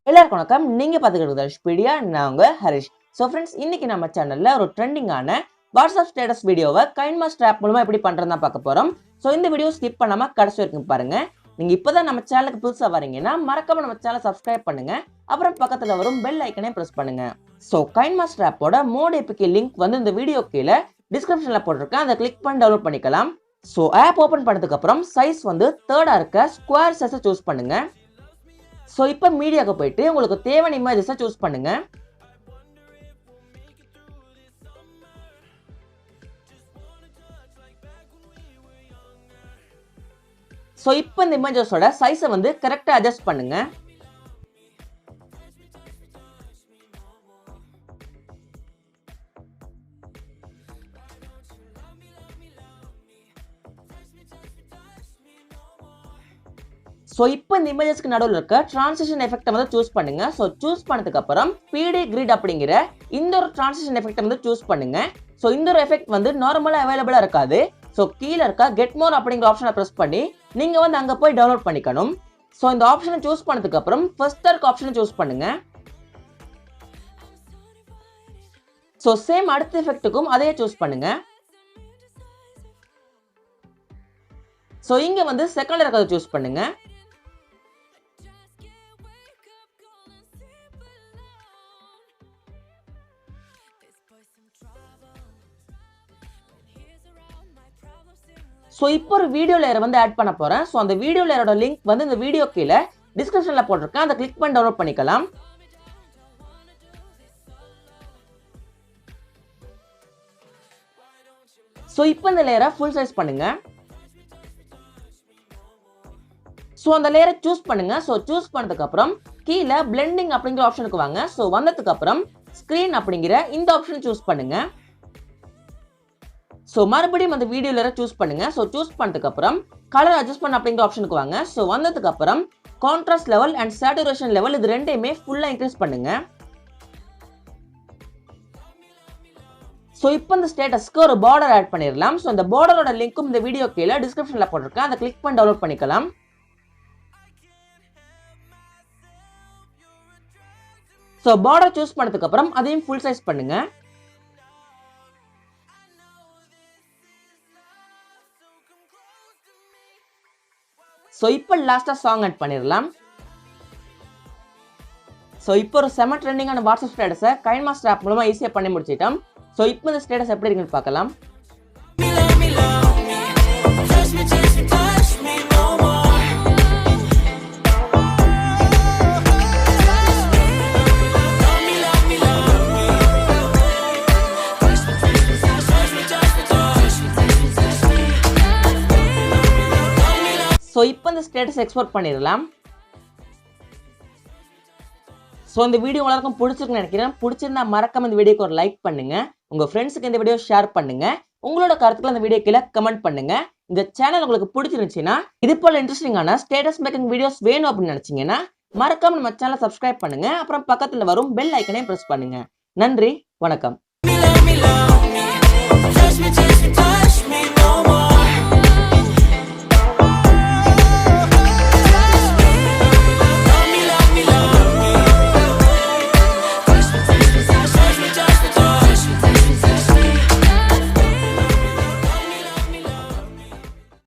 எல்லாருக்கும் வணக்கம். நீங்க பாத்துக்கிட்டு ஸ்பீடியா, நான் உங்க ஹரிஷ். ஸோ ஃப்ரெண்ட்ஸ், இன்னைக்கு நம்ம சேனல்ல ஒரு ட்ரெண்டிங்கான வாட்ஸ்அப் ஸ்டேட்டஸ் வீடியோவை கைன்மாஸ்டர் ஆப் மூலமா எப்படி பண்றதுன்னு தான் பார்க்க போறோம். ஸோ இந்த வீடியோ ஸ்கிப் பண்ணாம கடைசி வரைக்கும் பாருங்க. நீங்க இப்பதான் நம்ம சேனலுக்கு புதுசா வரீங்கன்னா மறக்காம நம்ம சேனலை சப்ஸ்கிரைப் பண்ணுங்க. அப்புறம் பக்கத்துல வரும் பெல் ஐக்கனை பிரஸ் பண்ணுங்க. ஸோ கைன்மாஸ்டர் ஆப்போட மோட் ஏபிகே லிங்க் வந்து இந்த வீடியோ கீழே டிஸ்கிரிப்ஷன்ல போட்டிருக்கேன். அதை கிளிக் பண்ணி டவுன்லோட் பண்ணிக்கலாம். ஸோ ஆப் ஓபன் பண்ணதுக்கு அப்புறம் சைஸ் வந்து 3rd இருக்க ஸ்கொயர் சைஸை சூஸ் பண்ணுங்க. ஸோ இப்போ மீடியாவுக்கு போயிட்டு உங்களுக்கு தேவையான இமேஜஸை சூஸ் பண்ணுங்க. ஸோ இப்போ இந்த இமேஜஸோட சைஸை வந்து கரெக்டாக அட்ஜஸ்ட் பண்ணுங்க. ஸோ இப்போ இந்த இமேஜஸ்க்கு நடுவில் இருக்க டிரான்சிஷன் எஃபெக்ட்டை வந்து சூஸ் பண்ணுங்க. ஸோ சூஸ் பண்ணதுக்கு அப்புறம் பிடி கிரிட் அப்படிங்கிற இந்த ஒரு டிரான்சிஷன் எஃபெக்ட்டை வந்து சூஸ் பண்ணுங்க. ஸோ இந்த ஒரு எஃபெக்ட் வந்து நார்மலாக அவைலபிளாக இருக்காது. ஸோ கீழே இருக்க கெட் மோர் அப்படிங்கிற ஆப்ஷனை ப்ரெஸ் பண்ணி நீங்கள் வந்து அங்கே போய் டவுன்லோட் பண்ணிக்கணும். ஸோ இந்த ஆப்ஷனை சூஸ் பண்ணதுக்கு அப்புறம் ஃபர்ஸ்ட் இருக்க ஆப்ஷனை சூஸ் பண்ணுங்க. ஸோ சேம் அடுத்த எஃபெக்ட்டுக்கும் அதையே சூஸ் பண்ணுங்க. ஸோ இங்கே வந்து செகண்ட் இருக்கிறத சூஸ் பண்ணுங்க. ஸோ இப்போ ஒரு வீடியோ லேயரை வந்து ஆட் பண்ண போறேன். ஸோ அந்த வீடியோ லேயரோட லிங்க் வந்து இந்த வீடியோ கீழே டிஸ்கிரிப்ஷன்ல போட்டிருக்கேன். அதை கிளிக் பண்ணி டவுன்லோட் பண்ணிக்கலாம். ஸோ இப்போ இந்த லேயரை ஃபுல் சைஸ் பண்ணுங்க. ஸோ அந்த லேயரை சூஸ் பண்ணுங்க. ஸோ சூஸ் பண்ணதுக்கு அப்புறம் கீழே பிளெண்டிங் அப்படிங்கிற ஆப்ஷனுக்கு வாங்க. ஸோ வந்ததுக்கு அப்புறம் ஸ்கிரீன் அப்படிங்கிற இந்த ஆப்ஷன் சூஸ் பண்ணுங்க. ஸோ மறுபடியும் அந்த வீடியோ லேயரை சூஸ் பண்ணுங்க. ஸோ சூஸ் பண்ணதுக்கு அப்புறம் கலர் அட்ஜஸ்ட்மெண்ட் அப்படிங்கிற ஆப்ஷனுக்கு வாங்க. ஸோ வந்ததுக்கு அப்புறம் contrast level and saturation level இது ரெண்டையுமே ஃபுல்லா இன்க்ரீஸ் பண்ணுங்க. ஸோ இப்போ இந்த ஸ்டேட்டஸ்க்கு ஒரு பார்டர் ஆட் பண்ணிடலாம். ஸோ இந்த பார்டரோட லிங்க்கும் இந்த வீடியோ கீழே டிஸ்கிரிப்ஷன்ல போட்டிருக்கேன். அதை கிளிக் பண்ணி டவுன்லோட் பண்ணிக்கலாம். ஸோ பார்டர் சூஸ் பண்ணதுக்கு அப்புறம் அதையும் ஃபுல் சைஸ் பண்ணுங்க. ஸோ இப்போ லாஸ்டா சாங் ஆட் பண்ணிடலாம். ஸோ இப்போ ஒரு செம ட்ரெண்டிங்கான வாட்ஸ்அப் ஸ்டேட்டஸை கைன்மாஸ்டர் ஆப் மூலமா ஈஸியாக பண்ணி முடிச்சிட்டோம். ஸோ இப்போ இந்த ஸ்டேட்டஸ் எப்படி இருக்குன்னு பார்க்கலாம். ஸோ இப்போ இந்த ஸ்டேட்டஸ் எக்ஸ்போர்ட் பண்ணிடலாம். ஸோ இந்த வீடியோ எல்லாருக்கும் பிடிச்சிருக்குன்னு நினைக்கிறேன். பிடிச்சிருந்தா மறக்காம இந்த வீடியோக்கு ஒரு லைக் பண்ணுங்க. உங்க ஃப்ரெண்ட்ஸுக்கு இந்த வீடியோ ஷேர் பண்ணுங்க. உங்களோட கருத்துக்களை இந்த வீடியோ கீழே கமெண்ட் பண்ணுங்க. இந்த சேனல் உங்களுக்கு பிடிச்சிருந்துச்சுன்னா இது போல இன்ட்ரெஸ்டிங்கான ஸ்டேட்டஸ் மேக்கிங் வீடியோஸ் வேணும் அப்படின்னு நினைச்சீங்கன்னா மறக்காம நம்ம சேனலை சப்ஸ்கிரைப் பண்ணுங்க. அப்புறம் பக்கத்துல வரும் பெல் ஐக்கனையும் பிரஸ் பண்ணுங்க. நன்றி, வணக்கம்.